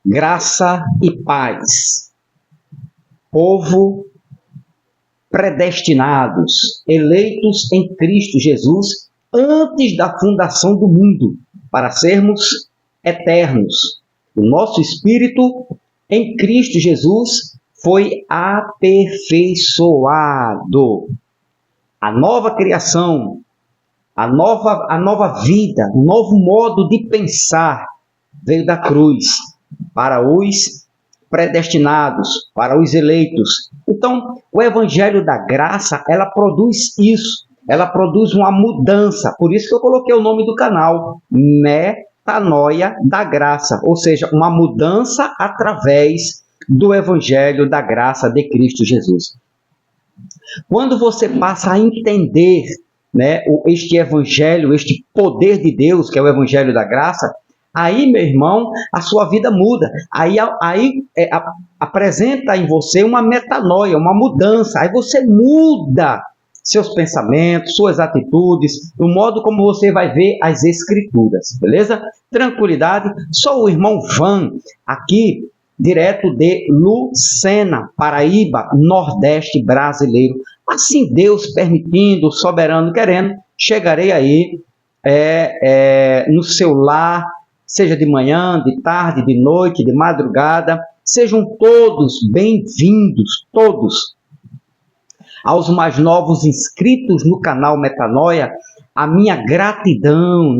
Graça e paz. Povo predestinados, eleitos em Cristo Jesus antes da fundação do mundo, para sermos eternos. O nosso espírito em Cristo Jesus foi aperfeiçoado. A nova criação, a nova vida, um novo modo de pensar veio da cruz para os predestinados, para os eleitos. Então, o Evangelho da Graça, ela produz isso, ela produz uma mudança. Por isso que eu coloquei o nome do canal, Metanoia da Graça, ou seja, uma mudança através do Evangelho da Graça de Cristo Jesus. Quando você passa a entender, este Evangelho, este poder de Deus, que é o Evangelho da Graça, aí, meu irmão, a sua vida muda. Aí apresenta em você uma metanoia, uma mudança. Aí você muda seus pensamentos, suas atitudes, o modo como você vai ver as Escrituras, beleza? Tranquilidade. Sou o irmão Van, aqui, direto de Lucena, Paraíba, Nordeste brasileiro. Assim, Deus permitindo, soberano querendo, chegarei aí no seu lar, seja de manhã, de tarde, de noite, de madrugada. Sejam todos bem-vindos, todos. Aos mais novos inscritos no canal Metanoia, a minha gratidão,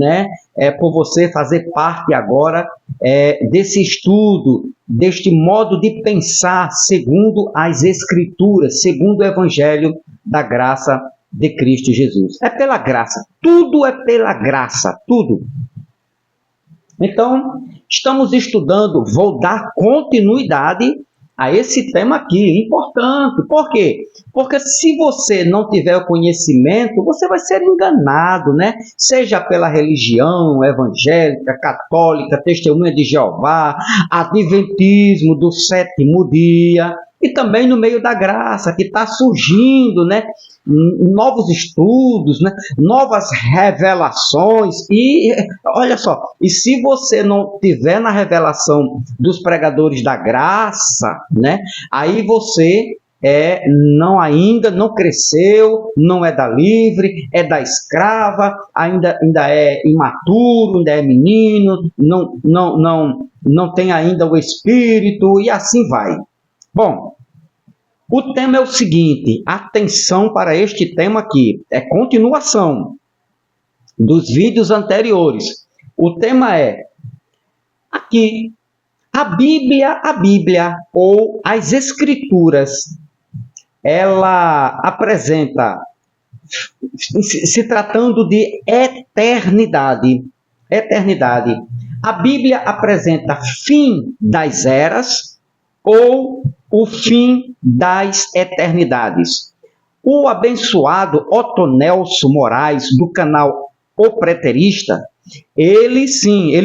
por você fazer parte agora desse estudo, deste modo de pensar segundo as Escrituras, segundo o Evangelho da Graça de Cristo Jesus. É pela graça, tudo é pela graça, tudo. Então, estamos estudando, vou dar continuidade a esse tema aqui, importante. Por quê? Porque se você não tiver o conhecimento, você vai ser enganado, Seja pela religião evangélica, católica, Testemunha de Jeová, Adventismo do sétimo dia, e também no meio da graça, que está surgindo, novos estudos, novas revelações. E olha só, e se você não tiver na revelação dos pregadores da graça, aí você ainda não cresceu, não é da livre, é da escrava, ainda é imaturo, ainda é menino, não tem ainda o espírito, e assim vai. Bom, o tema é o seguinte, atenção para este tema aqui, é continuação dos vídeos anteriores. O tema é, aqui, a Bíblia ou as Escrituras, ela apresenta, se tratando de eternidade, a Bíblia apresenta fim das eras ou o fim das eternidades. O abençoado Otto Nelson Moraes, do canal O Preterista, ele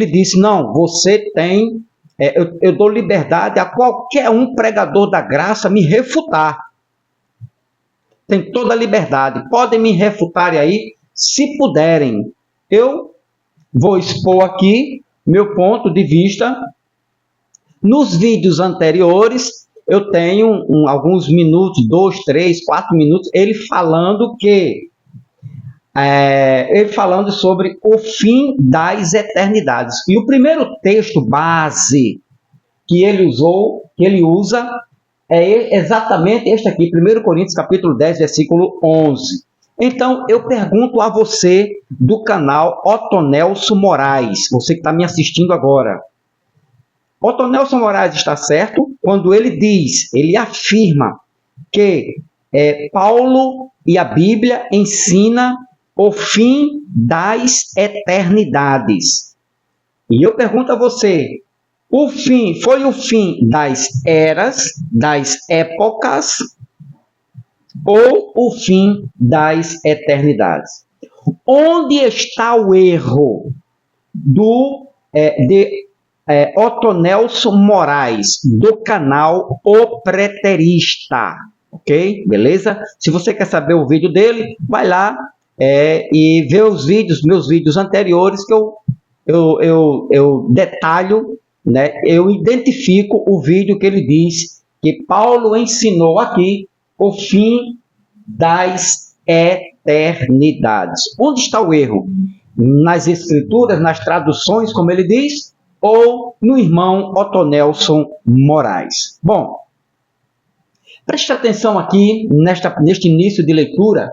disse, não, você tem, eu dou liberdade a qualquer um pregador da graça me refutar. Tem toda a liberdade, podem me refutar aí, se puderem. Eu vou expor aqui meu ponto de vista. Nos vídeos anteriores, eu tenho alguns minutos, 2, 3, 4 minutos, ele falando sobre o fim das eternidades. E o primeiro texto base que ele usa, é exatamente este aqui, 1 Coríntios capítulo 10, versículo 11. Então, eu pergunto a você do canal Otto Nelson Moraes, você que está me assistindo agora. Otto Nelson Moraes está certo quando ele afirma que Paulo e a Bíblia ensina o fim das eternidades. E eu pergunto a você, foi o fim das eras, das épocas, ou o fim das eternidades? Onde está o erro de Otto Nelson Moraes, do canal O Preterista? Ok? Beleza? Se você quer saber o vídeo dele, vai lá e vê meus vídeos anteriores, que eu detalho né, eu identifico o vídeo que ele diz que Paulo ensinou aqui o fim das eternidades. Onde está o erro? Nas escrituras, nas traduções, como ele diz, ou no irmão Ottonelson Moraes? Bom, preste atenção aqui neste início de leitura,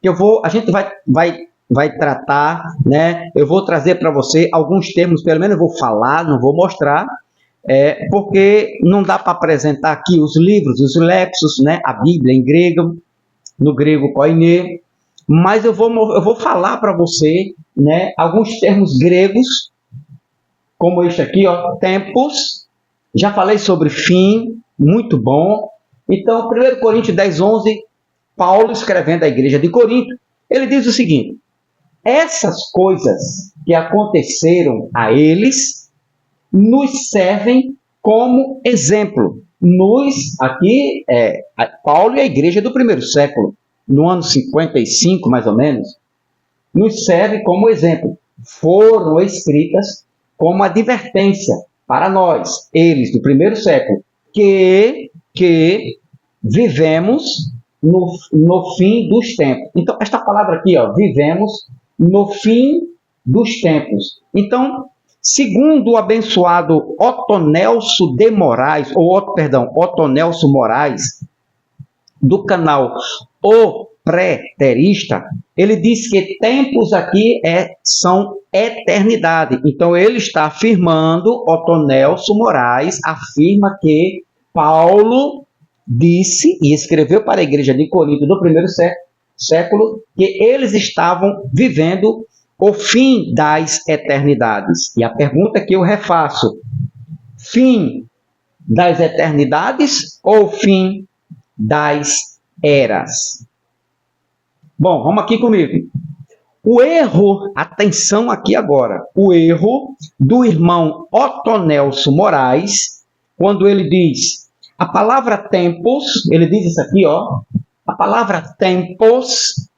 que a gente vai tratar, né? Eu vou trazer para você alguns termos, pelo menos eu vou falar, não vou mostrar, porque não dá para apresentar aqui os livros, os lexos, né? A Bíblia em grego, no grego koiné, mas eu vou falar para você, né, alguns termos gregos, como este aqui, ó, tempos. Já falei sobre fim, muito bom. Então, 1 Coríntios 10:11, Paulo escrevendo à igreja de Corinto, ele diz o seguinte: essas coisas que aconteceram a eles nos servem como exemplo. Aqui, Paulo e a igreja do primeiro século, no ano 55, mais ou menos, nos serve como exemplo. Foram escritas como advertência para nós, eles do primeiro século, que vivemos no fim dos tempos. Então, esta palavra aqui, ó, vivemos no fim dos tempos. Então, segundo o abençoado Ottonelson Moraes, do canal O Preterista, ele diz que tempos aqui são eternidade. Então, ele está afirmando, Ottonelson Moraes afirma que Paulo disse e escreveu para a igreja de Corinto do primeiro século que eles estavam vivendo o fim das eternidades. E a pergunta que eu refaço: fim das eternidades ou fim das eras? Bom, vamos aqui comigo. O erro, atenção aqui agora, o erro do irmão Ottonelson Moraes, quando ele diz a palavra tempos, ele diz isso aqui, ó, a palavra tempos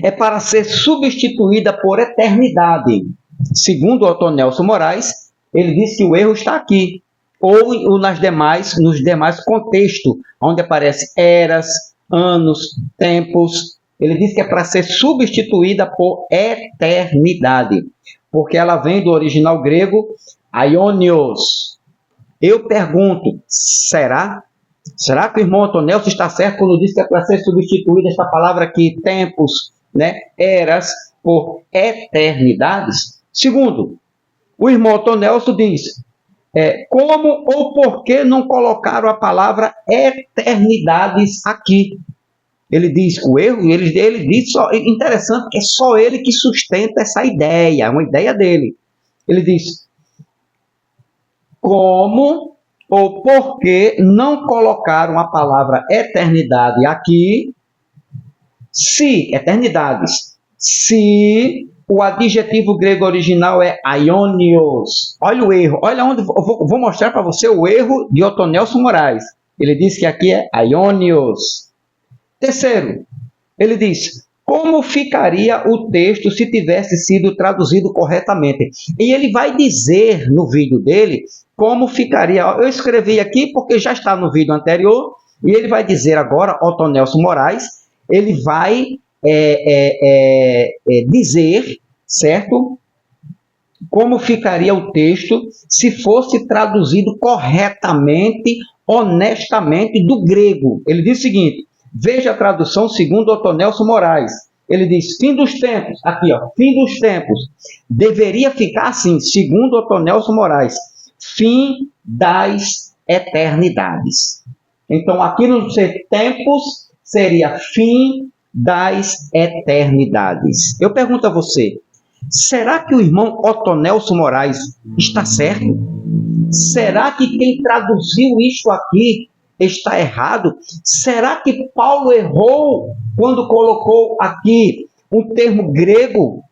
é para ser substituída por eternidade. Segundo Ottonelson Moraes, ele diz que o erro está aqui, ou nos demais contextos, onde aparece eras, anos, tempos. Ele diz que é para ser substituída por eternidade, porque ela vem do original grego aionios. Eu pergunto, será que o irmão Ottonelson está certo quando diz que é para ser substituída esta palavra aqui, tempos, né, eras, por eternidades? Segundo, o irmão Ottonelson diz, como ou por que não colocaram a palavra eternidades aqui? Ele diz que o erro, ele diz, interessante, que é só ele que sustenta essa ideia, uma ideia dele. Ele diz, como ou por que não colocaram a palavra eternidade aqui, se o adjetivo grego original é aionios. Olha o erro, olha onde, vou mostrar para você o erro de Ottonelson Moraes. Ele diz que aqui é aionios. Terceiro, ele diz, como ficaria o texto se tivesse sido traduzido corretamente? E ele vai dizer no vídeo dele como ficaria. Eu escrevi aqui porque já está no vídeo anterior, e ele vai dizer agora, Ottonelson Moraes, ele vai dizer, certo? Como ficaria o texto se fosse traduzido corretamente, honestamente, do grego. Ele diz o seguinte, veja a tradução segundo Ottonelson Moraes. Ele diz, fim dos tempos, aqui ó, fim dos tempos. Deveria ficar assim, segundo Ottonelson Moraes, fim das eternidades. Então, aqui no tempos, seria fim das eternidades. Eu pergunto a você, será que o irmão Ottonelson Moraes está certo? Será que quem traduziu isto aqui está errado? Será que Paulo errou quando colocou aqui um termo grego?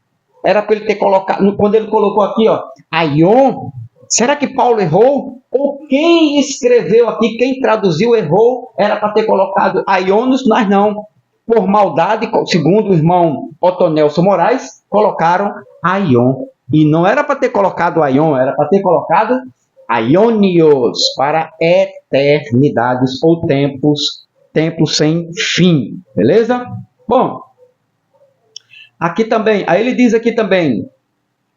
Era para ele ter colocado, quando ele colocou aqui, ó, aion. Será que Paulo errou? Ou quem escreveu aqui, quem traduziu errou, era para ter colocado aionios, mas não. Por maldade, segundo o irmão Ottonelson Moraes, colocaram aion. E não era para ter colocado aion, era para ter colocado aionios, para eternidades ou tempos, tempos sem fim, beleza? Bom, aqui também, aí ele diz aqui também,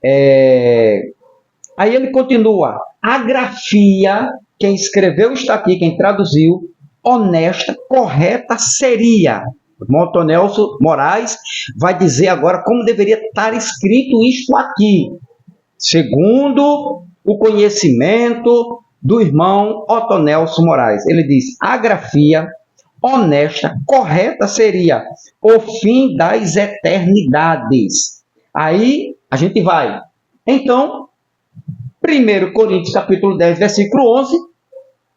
aí ele continua, a grafia, quem escreveu está aqui, quem traduziu, honesta, correta seria. Montonelso Moraes vai dizer agora como deveria estar escrito isto aqui, segundo o conhecimento do irmão Otonelso Moraes. Ele diz, a grafia honesta, correta seria o fim das eternidades. Aí a gente vai. Então, 1 Coríntios capítulo 10, versículo 11,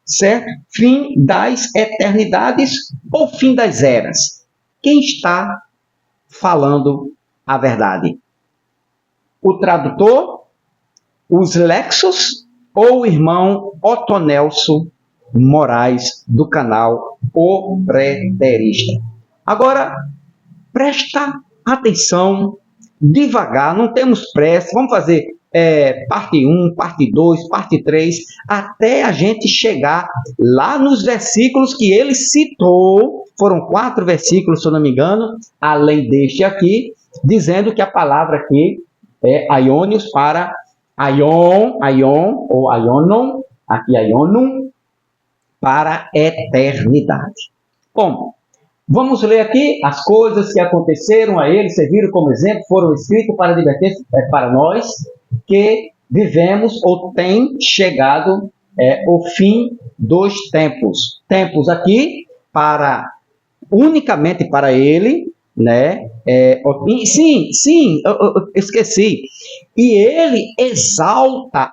certo? Fim das eternidades ou fim das eras? Quem está falando a verdade? O tradutor, os Lexos ou o irmão Otonelso Moraes do canal O Preterista? Agora, presta atenção, devagar, não temos pressa, vamos fazer parte 1, parte 2, parte 3, até a gente chegar lá nos versículos que ele citou. Foram 4 versículos, se eu não me engano, além deste aqui, dizendo que a palavra aqui é aionios para aion ou aionon, aqui aionum, para eternidade. Bom, vamos ler aqui as coisas que aconteceram a ele, serviram como exemplo, foram escritas para advertir para nós que vivemos ou tem chegado o fim dos tempos. Tempos aqui unicamente para ele, né? Sim, eu esqueci. E ele exalta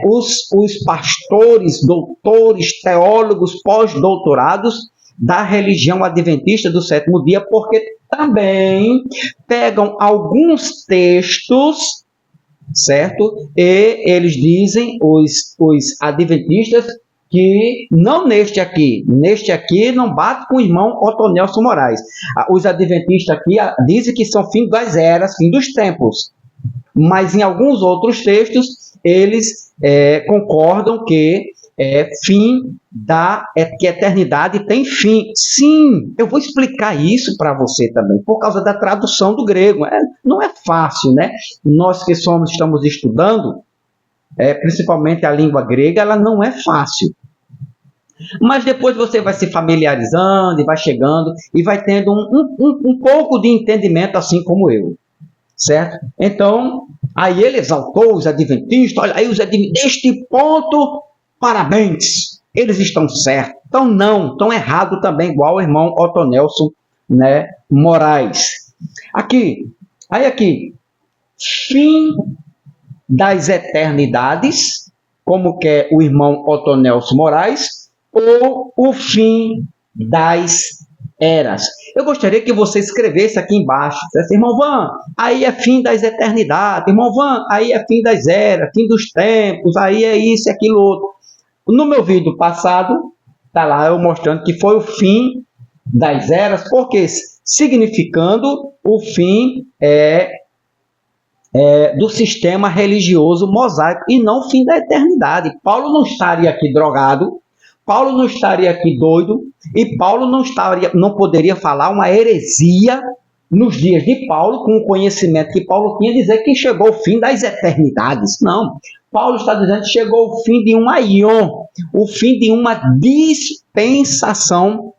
os pastores, doutores, teólogos, pós-doutorados da religião adventista do sétimo dia, porque também pegam alguns textos, certo? E eles dizem, os adventistas, que não neste aqui não bate com o irmão Otonelso Moraes. Os adventistas aqui dizem que são fim das eras, fim dos tempos. Mas em alguns outros textos, eles concordam que que a eternidade tem fim. Sim, eu vou explicar isso para você também, por causa da tradução do grego. Não é fácil, né? Nós que estamos estudando, principalmente a língua grega, ela não é fácil. Mas depois você vai se familiarizando e vai chegando e vai tendo um pouco de entendimento, assim como eu. Certo? Então, aí ele exaltou os adventistas, olha aí os adventistas, neste ponto, parabéns, eles estão certos. Então não, estão errados também, igual o irmão Otonelso, né, Moraes. Aqui, fim das eternidades, como quer o irmão Otonelso Moraes, ou o fim das eras. Eu gostaria que você escrevesse aqui embaixo, dissesse, irmão Van, aí é fim das eternidades, irmão Van, aí é fim das eras, fim dos tempos, aí é isso e aquilo outro. No meu vídeo passado, está lá eu mostrando que foi o fim das eras, porque significando o fim do sistema religioso mosaico e não o fim da eternidade. Paulo não estaria aqui drogado, Paulo não estaria aqui doido, e Paulo não poderia falar uma heresia nos dias de Paulo, com o conhecimento que Paulo tinha, dizer que chegou o fim das eternidades. Não. Paulo está dizendo que chegou o fim de um aion, o fim de uma dispensação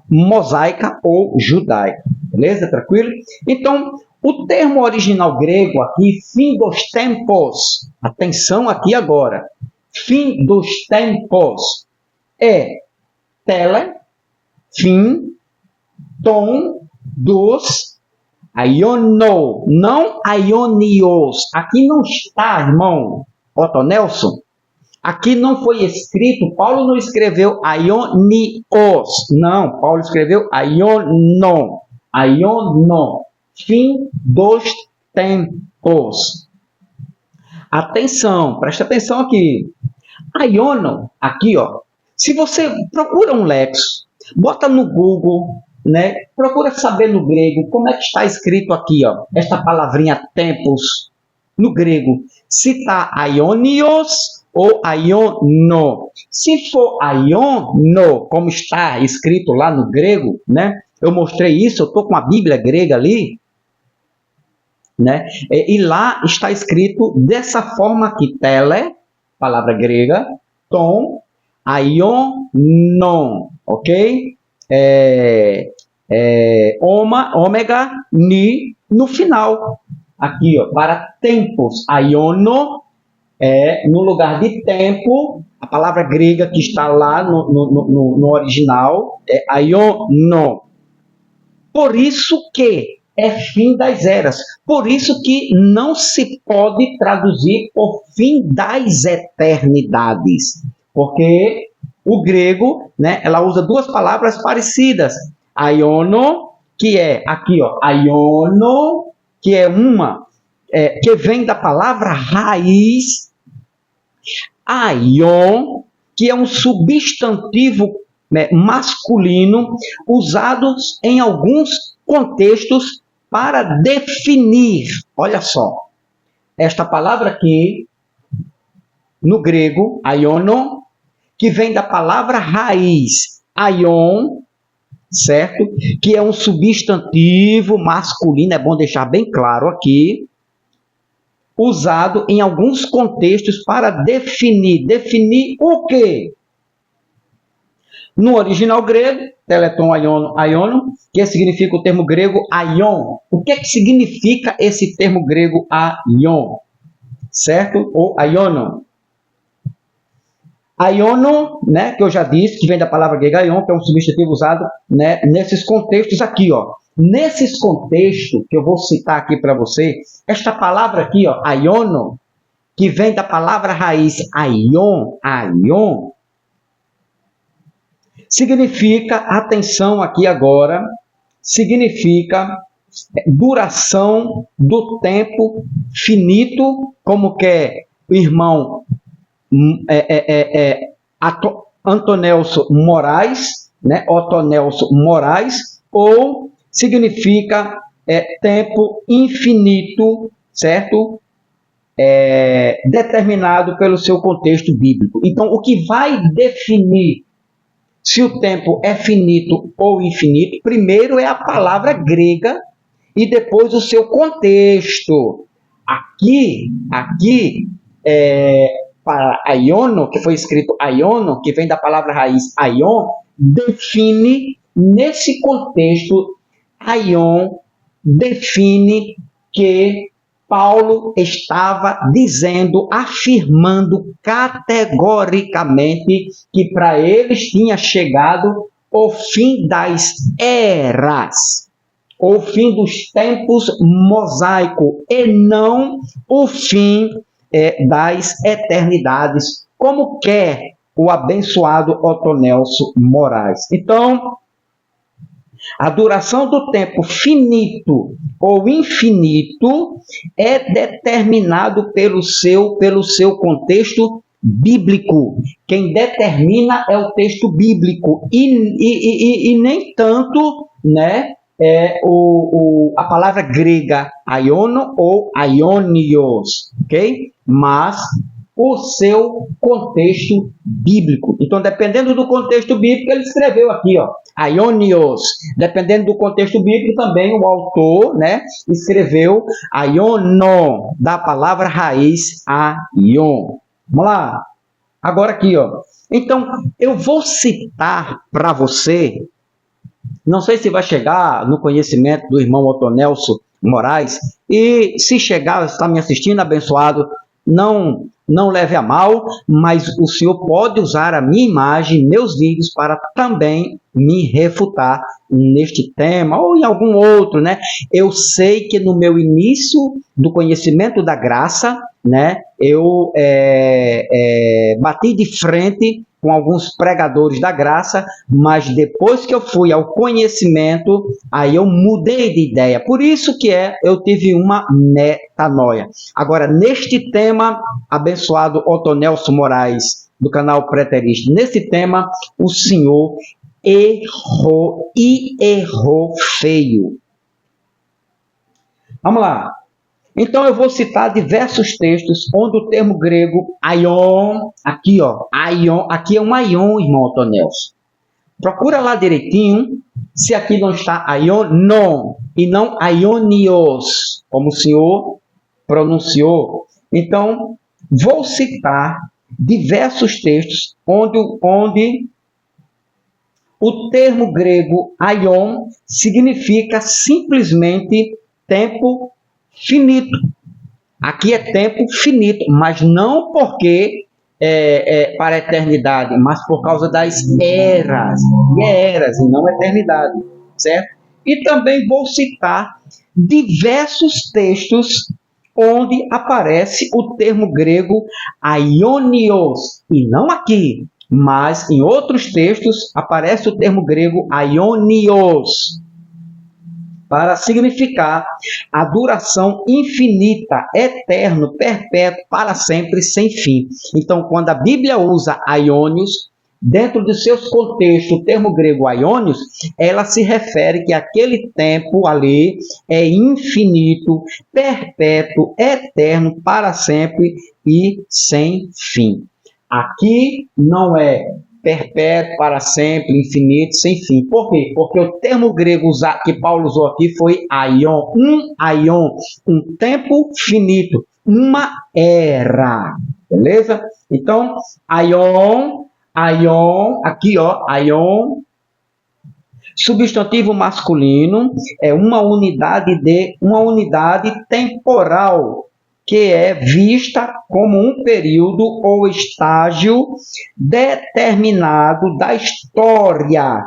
mosaica ou judaica. Beleza? Tranquilo? Então, o termo original grego aqui, fim dos tempos, atenção aqui agora, fim dos tempos, tele, fim, tom, dos, aiono, não aionios. Aqui não está, irmão Otonelso, aqui não foi escrito, Paulo não escreveu aionios, não, Paulo escreveu aiono, fim dos tempos. Atenção, presta atenção aqui. Aiono, aqui, ó. Se você procura um lexo, bota no Google, né? Procura saber no grego como é que está escrito aqui, ó, esta palavrinha tempos. no grego. Se está aionios ou aiono. Se for aiono, como está escrito lá no grego, né? Eu mostrei isso, eu estou com a Bíblia grega ali, né? E lá está escrito dessa forma aqui, tele, palavra grega, tom, aionon, ok? Ômega, ni, no final. Aqui, ó, para tempos, aiono, no lugar de tempo, a palavra grega que está lá no original é aiono. Por isso que é fim das eras. Por isso que não se pode traduzir por fim das eternidades. Porque o grego, né, ela usa duas palavras parecidas. Aiono, que é aqui, ó, aiono, que é uma, que vem da palavra raiz, aion, que é um substantivo, né, masculino, usado em alguns contextos para definir. Olha só, esta palavra aqui, no grego, aiono, que vem da palavra raiz, aion, certo? Que é um substantivo masculino, é bom deixar bem claro aqui, usado em alguns contextos para definir. Definir o quê? No original grego, teleton, aiono, que significa o termo grego aion. O que significa esse termo grego aion? Certo? Ou aiono. Aiono, né, que eu já disse, que vem da palavra grega aion, que é um substantivo usado, né, nesses contextos aqui, ó. Nesses contextos que eu vou citar aqui para você, esta palavra aqui, ó, aiono, que vem da palavra raiz aion, significa, atenção aqui agora, significa duração do tempo finito, como que o irmão Antonelso Moraes, né? Otonelso Moraes, ou significa tempo infinito, certo? Determinado pelo seu contexto bíblico. Então, o que vai definir se o tempo é finito ou infinito, primeiro é a palavra grega e depois o seu contexto. Aqui, para aiono, que foi escrito aiono, que vem da palavra raiz aion, define, nesse contexto, aion define que Paulo estava dizendo, afirmando categoricamente que para eles tinha chegado o fim das eras, o fim dos tempos mosaico, e não o fim das eternidades, como quer o abençoado Otonelso Moraes. Então, a duração do tempo finito ou infinito é determinado pelo seu contexto bíblico. Quem determina é o texto bíblico e nem tanto, né, a palavra grega aiono ou aionios, ok? Mas o seu contexto bíblico. Então, dependendo do contexto bíblico, ele escreveu aqui, ó, aionios. Dependendo do contexto bíblico, também o autor, né, escreveu aiono, da palavra raiz aion. Vamos lá. Agora aqui, ó. Então, eu vou citar para você, não sei se vai chegar no conhecimento do irmão Otonelso Moraes, e se chegar, está me assistindo, abençoado, não leve a mal, mas o senhor pode usar a minha imagem, meus vídeos, para também me refutar neste tema, ou em algum outro, né? Eu sei que no meu início do conhecimento da graça, né, eu bati de frente com alguns pregadores da graça, mas depois que eu fui ao conhecimento, aí eu mudei de ideia. Por isso que eu tive uma metanoia. Agora, neste tema, abençoado Otonelso Moraes, do canal Preterista, nesse tema, o senhor errou feio. Vamos lá. Então eu vou citar diversos textos onde o termo grego aion, aqui ó, aion, aqui é um aion, irmão Otonelson. Procura lá direitinho se aqui não está aionon e não aionios, como o senhor pronunciou. Então, vou citar diversos textos onde o termo grego aion significa simplesmente tempo finito. Aqui é tempo finito, mas não porque para a eternidade, mas por causa das eras, e não eternidade, certo? E também vou citar diversos textos onde aparece o termo grego aionios, e não aqui, mas em outros textos aparece o termo grego aionios, para significar a duração infinita, eterno, perpétuo, para sempre, sem fim. Então, quando a Bíblia usa aionios, dentro de seus contextos, o termo grego aionios, ela se refere que aquele tempo ali é infinito, perpétuo, eterno, para sempre e sem fim. Aqui não é perpétuo, para sempre, infinito, sem fim. Por quê? Porque o termo grego que Paulo usou aqui foi aion, um tempo finito, uma era, beleza? Então, aion, aqui ó, aion, substantivo masculino, é uma unidade temporal, que é vista como um período ou estágio determinado da história.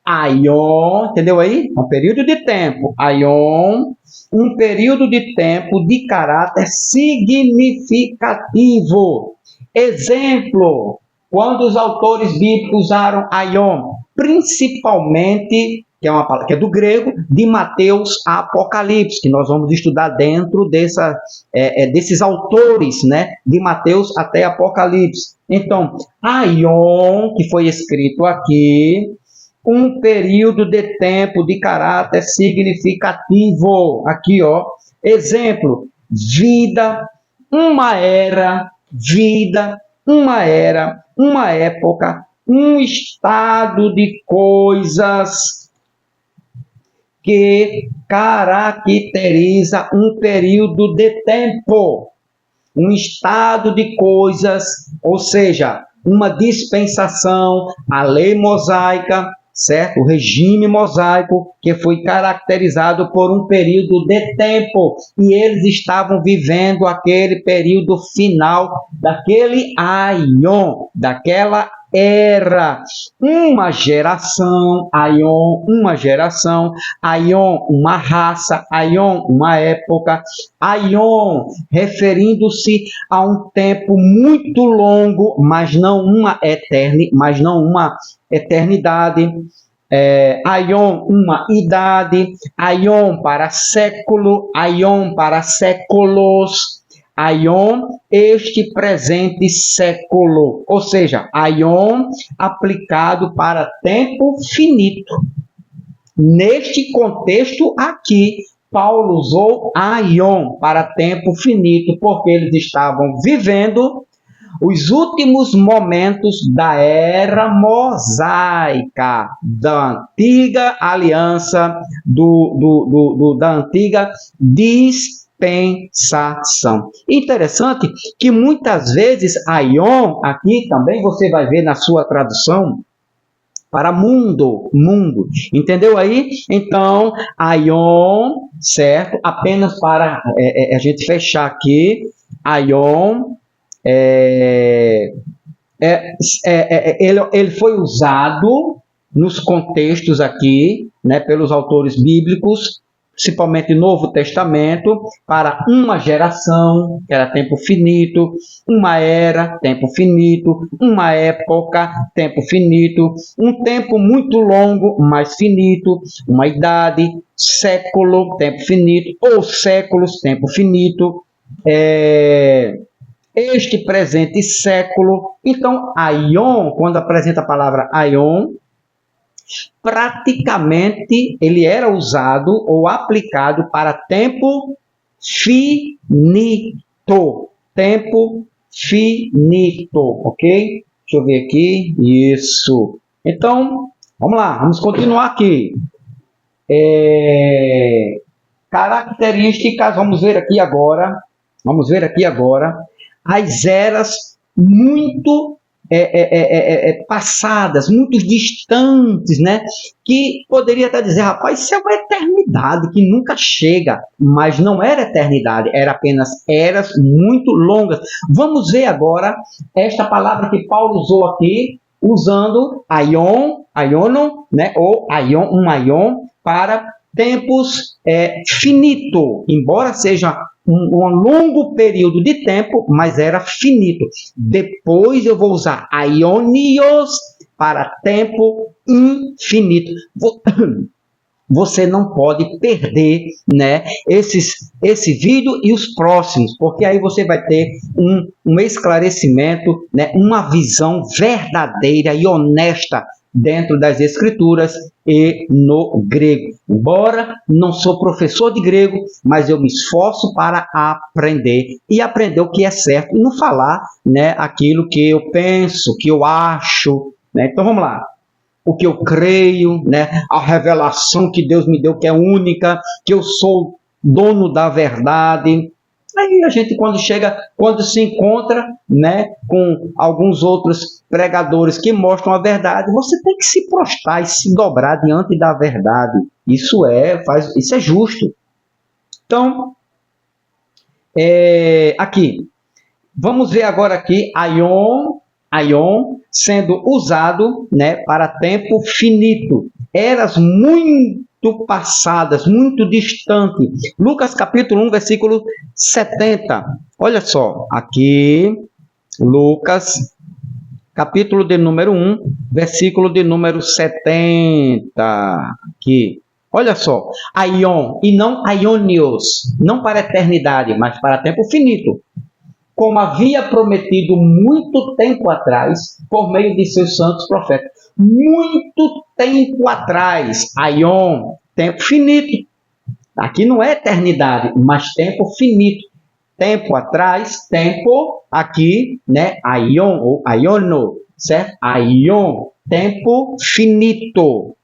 Aion, entendeu aí? Um período de tempo. Aion, um período de tempo de caráter significativo. Exemplo, quando os autores bíblicos usaram aion, principalmente, que é uma palavra que é do grego, de Mateus a Apocalipse, que nós vamos estudar dentro desses autores, né, de Mateus até Apocalipse. Então, aion, que foi escrito aqui, um período de tempo de caráter significativo. Aqui, ó, exemplo, vida, uma era, uma época, um estado de coisas que caracteriza um período de tempo, um estado de coisas, ou seja, uma dispensação, a lei mosaica, certo? O regime mosaico, que foi caracterizado por um período de tempo, e eles estavam vivendo aquele período final daquele aion, daquela era, uma geração, aion, uma raça, aion, uma época, aion, referindo-se a um tempo muito longo, mas não uma eternidade. Aion, uma idade, aion para século, aion para séculos, aion, este presente século, ou seja, aion aplicado para tempo finito. Neste contexto aqui, Paulo usou aion para tempo finito, porque eles estavam vivendo os últimos momentos da era mosaica, da antiga aliança, da antiga dispensação. Interessante que muitas vezes aion, aqui também você vai ver na sua tradução, para mundo, entendeu aí? Então, aion, certo? Apenas para a gente fechar aqui, aion, ele foi usado nos contextos aqui, né, pelos autores bíblicos, principalmente Novo Testamento, para uma geração, que era tempo finito, uma era, tempo finito, uma época, tempo finito, um tempo muito longo, mais finito, uma idade, século, tempo finito, ou séculos, tempo finito, este presente século. Então, aion, quando apresenta a palavra aion, praticamente ele era usado ou aplicado para tempo finito. Tempo finito, ok? Deixa eu ver aqui. Isso. Então, vamos lá, vamos continuar aqui. Características, vamos ver aqui agora. As eras muito passadas, muito distantes, né? Que poderia até dizer, rapaz, isso é uma eternidade que nunca chega, mas não era eternidade, era apenas eras muito longas. Vamos ver agora esta palavra que Paulo usou aqui, usando aionon, né? Ou um aion para tempos finito, embora seja um longo período de tempo, mas era finito. Depois eu vou usar aionios para tempo infinito. Você não pode perder, né, esse vídeo e os próximos, porque aí você vai ter um esclarecimento, né, uma visão verdadeira e honesta dentro das Escrituras e no grego. Embora não sou professor de grego, mas eu me esforço para aprender e aprender o que é certo e não falar, né, aquilo que eu penso, que eu acho, né? Então vamos lá. O que eu creio, né, a revelação que Deus me deu, que é única, que eu sou dono da verdade. Aí a gente quando se encontra, né, com alguns outros pregadores que mostram a verdade, você tem que se prostrar e se dobrar diante da verdade. Isso é justo. Então, aqui, vamos ver agora aqui aion sendo usado, né, para tempo finito. Eras muito passadas, muito distante. Lucas capítulo 1, versículo 70. Olha só, aqui, Lucas capítulo de número 1, versículo de número 70. Aqui, olha só, aion e não aionios, não para eternidade, mas para tempo finito, como havia prometido muito tempo atrás, por meio de seus santos profetas. Muito tempo atrás, aion, tempo finito. Aqui não é eternidade, mas tempo finito. Tempo atrás, tempo aqui, né? Aion ou aiono, certo? Aion, tempo finito.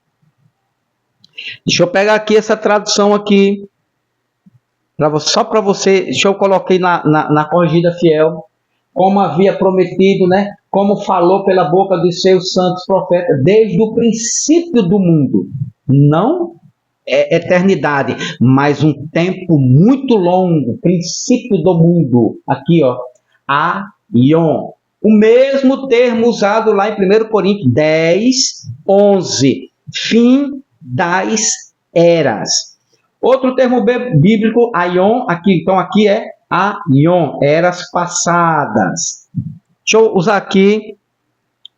Deixa eu pegar aqui essa tradução aqui. Só para você, deixa eu coloquei na corrigida fiel, como havia prometido, né? Como falou pela boca dos seus santos profetas, desde o princípio do mundo. Não é eternidade, mas um tempo muito longo, princípio do mundo. Aqui, ó, aion. O mesmo termo usado lá em 1 Coríntios 10, 11. Fim das eras. Outro termo bíblico, aion, aqui, então aqui é aion, eras passadas. Deixa eu usar aqui,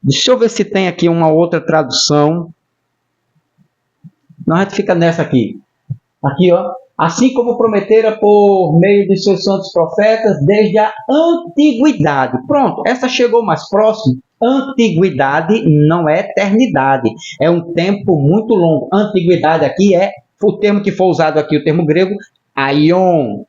deixa eu ver se tem aqui uma outra tradução. Não, a gente fica nessa aqui. Aqui, ó. Assim como prometera por meio de seus santos profetas desde a antiguidade. Pronto, essa chegou mais próximo. Antiguidade não é eternidade. É um tempo muito longo. Antiguidade aqui é o termo que foi usado aqui, o termo grego, aion,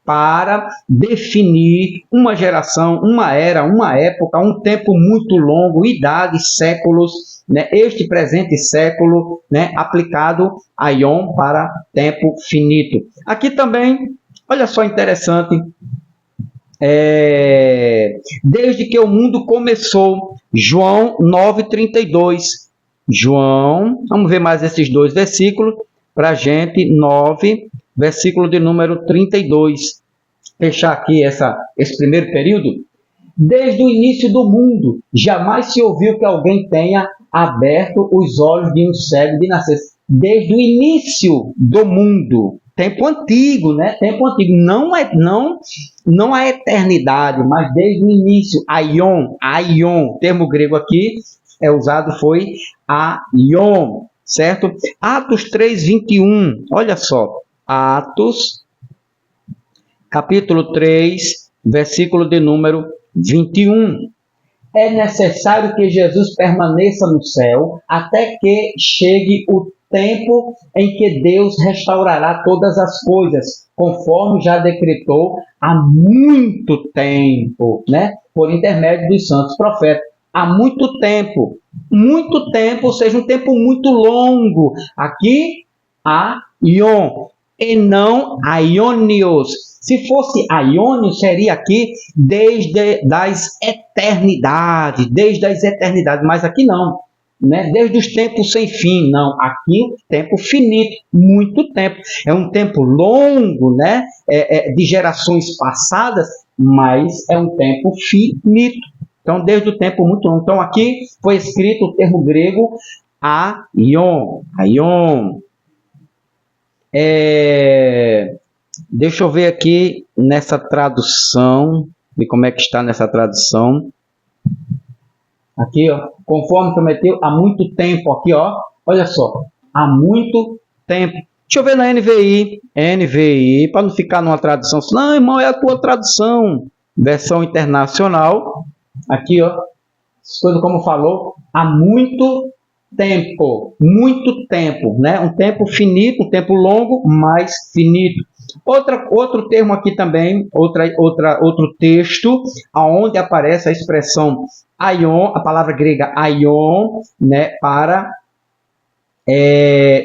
para definir uma geração, uma era, uma época, um tempo muito longo, idades, séculos, né? Este presente século, né? Aplicado aion para tempo finito. Aqui também, olha só interessante, desde que o mundo começou, João 9:32. João, vamos ver mais esses dois versículos para a gente, 9, versículo de número 32. Fechar aqui esse primeiro período. Desde o início do mundo, jamais se ouviu que alguém tenha aberto os olhos de um cego de nascença. Desde o início do mundo. Tempo antigo, né? Tempo antigo. Não a eternidade, mas desde o início. Aion, termo grego aqui, foi aion, certo? Atos 3:21, olha só. Atos, capítulo 3, versículo de número 21. É necessário que Jesus permaneça no céu até que chegue o tempo em que Deus restaurará todas as coisas, conforme já decretou há muito tempo, né? Por intermédio dos santos profetas. Há muito tempo, ou seja, um tempo muito longo. Aqui, aion, e não aionios. Se fosse aionios, seria aqui desde as eternidades, mas aqui não. Né? Desde os tempos sem fim, não. Aqui, tempo finito, muito tempo. É um tempo longo, né? De gerações passadas, mas é um tempo finito. Então, desde o tempo muito longo. Então, aqui foi escrito o termo grego aion. Deixa eu ver aqui nessa tradução, e como é que está nessa tradução. Aqui, ó, conforme prometeu, há muito tempo, aqui, ó, olha só, há muito tempo. Deixa eu ver na NVI, para não ficar numa tradução, não, irmão, é a tua tradução, versão internacional, aqui, ó, coisa como falou, há muito tempo, né? Um tempo finito, um tempo longo, mas finito. Outro termo aqui também, outro texto, onde aparece a expressão aion, a palavra grega aion, né, para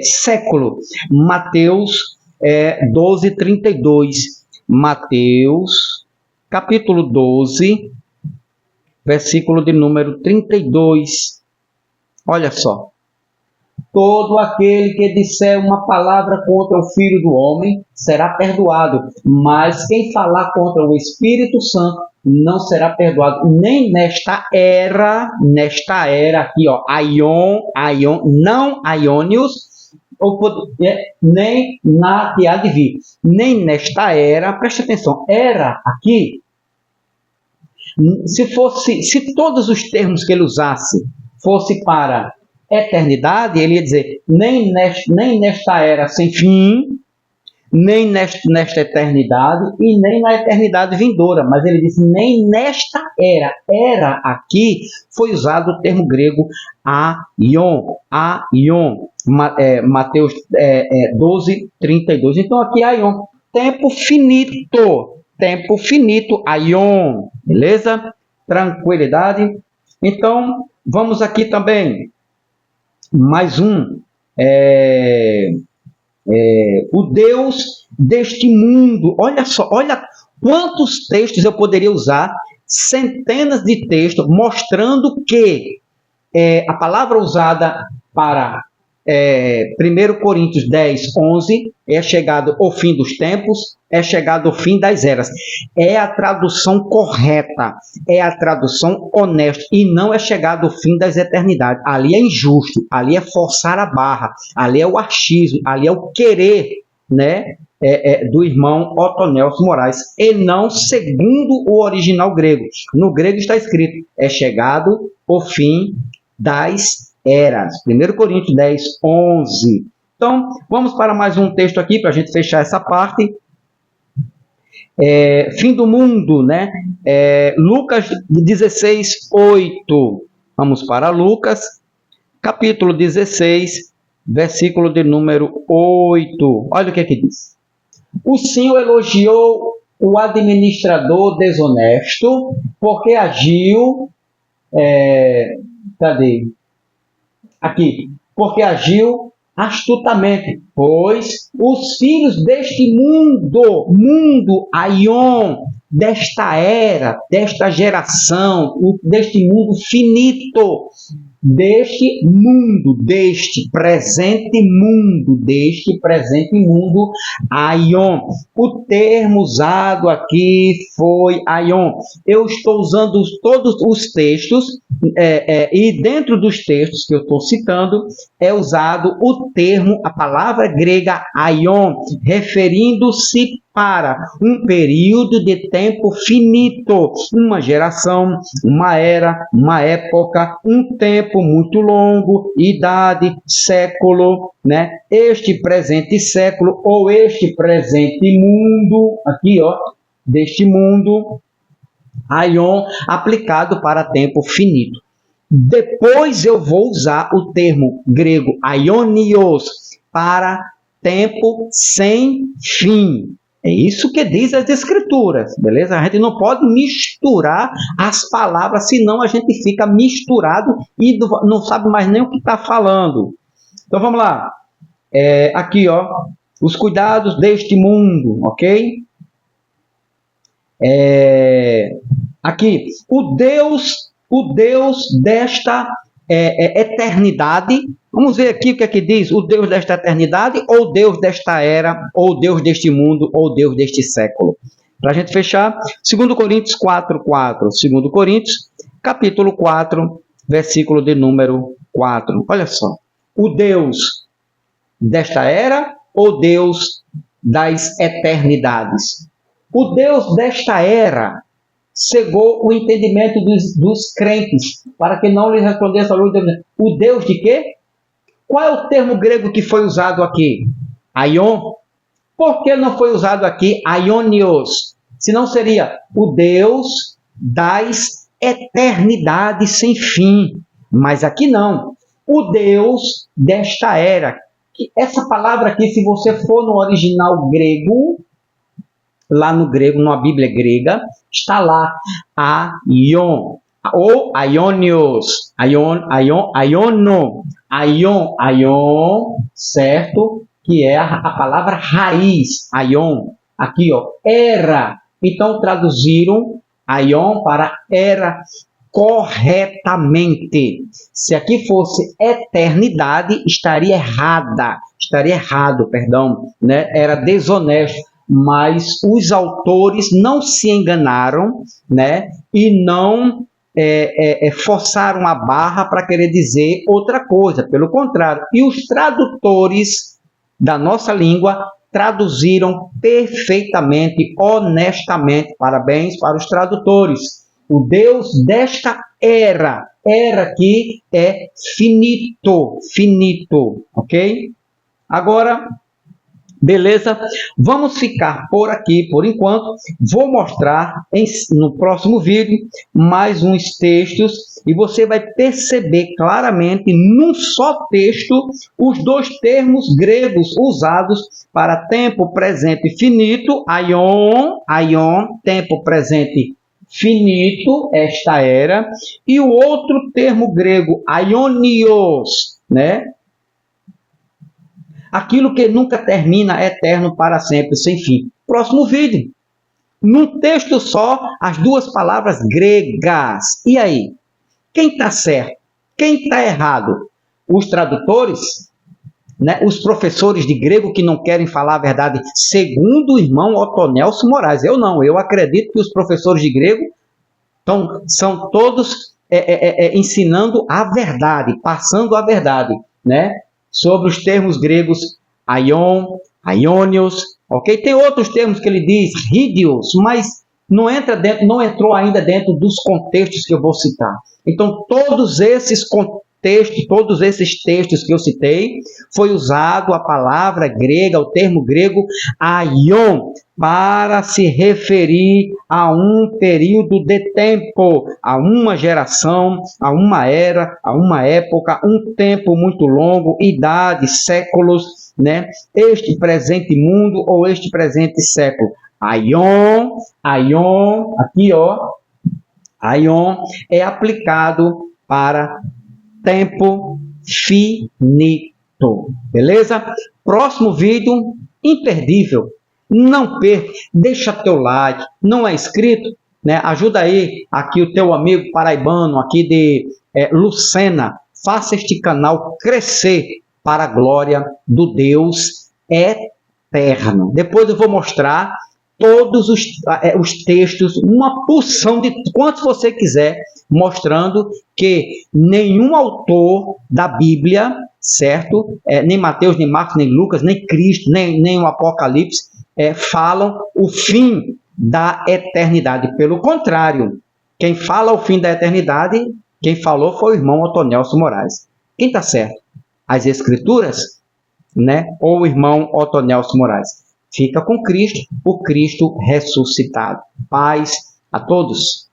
século. Mateus 12:32. Mateus, capítulo 12, versículo de número 32. Olha só. Todo aquele que disser uma palavra contra o Filho do Homem será perdoado, mas quem falar contra o Espírito Santo não será perdoado, nem nesta era aqui, ó, aion, não aionios, nem na que há de vir, nem nesta era, preste atenção, era aqui, se todos os termos que ele usasse fosse para eternidade, ele ia dizer, nem nesta era sem fim, nem nesta eternidade e nem na eternidade vindoura. Mas ele disse, nem nesta era. Era aqui foi usado o termo grego aion. Mateus 12:32. Então aqui aion, tempo finito, aion. Beleza? Tranquilidade. Então, vamos aqui também. Mais um, o Deus deste mundo. Olha só, olha quantos textos eu poderia usar, centenas de textos, mostrando que a palavra usada para 1 Coríntios 10:11 é chegado ao fim dos tempos, é chegado ao fim das eras. É a tradução correta, é a tradução honesta, e não é chegado ao fim das eternidades. Ali é injusto, ali é forçar a barra, ali é o achismo, ali é o querer, né, do irmão Otonelson Moraes, e não segundo o original grego. No grego está escrito, é chegado ao fim das eras. 1 Coríntios 10:11. Então, vamos para mais um texto aqui, para a gente fechar essa parte. Fim do mundo, né? Lucas 16:8. Vamos para Lucas, capítulo 16, versículo de número 8. Olha o que diz. O Senhor elogiou o administrador desonesto, porque agiu... cadê? Aqui, porque agiu astutamente, pois os filhos deste mundo aion, desta era, desta geração, deste mundo finito, deste presente mundo, aion. O termo usado aqui foi aion. Eu estou usando todos os textos, e dentro dos textos que eu estou citando, é usado o termo, a palavra grega aion, referindo-se para um período de tempo finito, uma geração, uma era, uma época, um tempo muito longo, idade, século, né? Este presente século ou este presente mundo, aqui, ó, deste mundo, aion, aplicado para tempo finito. Depois eu vou usar o termo grego aionios para tempo sem fim. É isso que diz as Escrituras, beleza? A gente não pode misturar as palavras, senão a gente fica misturado e não sabe mais nem o que está falando. Então vamos lá. Aqui, ó, os cuidados deste mundo, ok? Aqui, o Deus desta eternidade. Vamos ver aqui o que é que diz, o Deus desta eternidade, ou Deus desta era, ou Deus deste mundo, ou Deus deste século. Para a gente fechar, 2 Coríntios 4:4. 2 Coríntios, capítulo 4, versículo de número 4. Olha só. O Deus desta era, ou Deus das eternidades? O Deus desta era cegou o entendimento dos crentes, para que não lhes respondesse a luz de Deus. O Deus de quê? Qual é o termo grego que foi usado aqui? Aion. Por que não foi usado aqui aionios? Senão seria o Deus das eternidades sem fim. Mas aqui não. O Deus desta era. Essa palavra aqui, se você for no original grego, lá no grego, numa Bíblia grega, está lá aion, ou aionios, aion, certo? Que é a palavra raiz, aion, aqui, ó, era. Então traduziram aion para era corretamente. Se aqui fosse eternidade, estaria errado, né? Era desonesto. Mas os autores não se enganaram, né? E não forçaram a barra para querer dizer outra coisa. Pelo contrário, e os tradutores da nossa língua traduziram perfeitamente, honestamente. Parabéns para os tradutores. O Deus desta era que é finito, ok? Agora, beleza? Vamos ficar por aqui por enquanto. Vou mostrar no próximo vídeo mais uns textos e você vai perceber claramente num só texto os dois termos gregos usados para tempo presente finito, aion, tempo presente finito, esta era, e o outro termo grego, aionios, né? Aquilo que nunca termina, eterno, para sempre, sem fim. Próximo vídeo. Num texto só, as duas palavras gregas. E aí? Quem está certo? Quem está errado? Os tradutores? Né? Os professores de grego que não querem falar a verdade, segundo o irmão Otonelson Moraes. Eu não. Eu acredito que os professores de grego são todos ensinando a verdade, passando a verdade, né? Sobre os termos gregos aion, aionios, ok? Tem outros termos que ele diz, ridios, mas não entrou ainda dentro dos contextos que eu vou citar. Então, todos esses textos que eu citei, foi usado a palavra grega, o termo grego aion, para se referir a um período de tempo, a uma geração, a uma era, a uma época, um tempo muito longo, idade, séculos, né? Este presente mundo ou este presente século. Aion, aqui ó, aion é aplicado para tempo finito, beleza? Próximo vídeo, imperdível. Não perca, deixa teu like, não é inscrito, né? Ajuda aí, aqui o teu amigo paraibano, aqui de Lucena, faça este canal crescer para a glória do Deus eterno. Depois eu vou mostrar todos os textos, uma porção de quantos você quiser, mostrando que nenhum autor da Bíblia, certo? Nem Mateus, nem Marcos, nem Lucas, nem Cristo, nem o Apocalipse, falam o fim da eternidade. Pelo contrário, quem fala o fim da eternidade, quem falou foi o irmão Otonelson Moraes. Quem está certo? As Escrituras, né? Ou o irmão Otonelson Moraes? Fica com Cristo, o Cristo ressuscitado. Paz a todos.